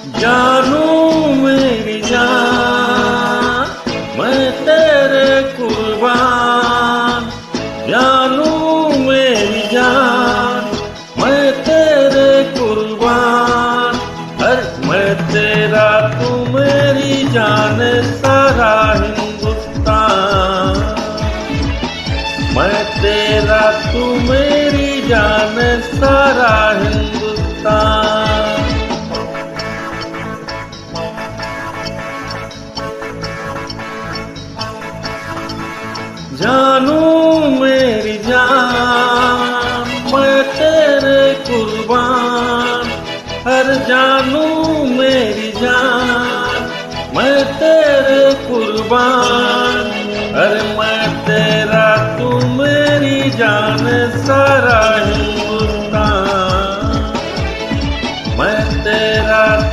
जानू मेरी जान, मैं तेरे कुर्बान। जानू मेरी जान, मैं तेरे कुर्बान। अरे मैं तेरा, तू मेरी जान, सारा हिंदुस्तान। मैं तेरा, तू मेरी जान, सारा हिंदुस्तान। जानू मेरी जान, मैं तेरे कुर्बान। हर जानू मेरी जान, मैं तेरे कुर्बान। अरे मैं तेरा, तू मेरी जान, सारा ही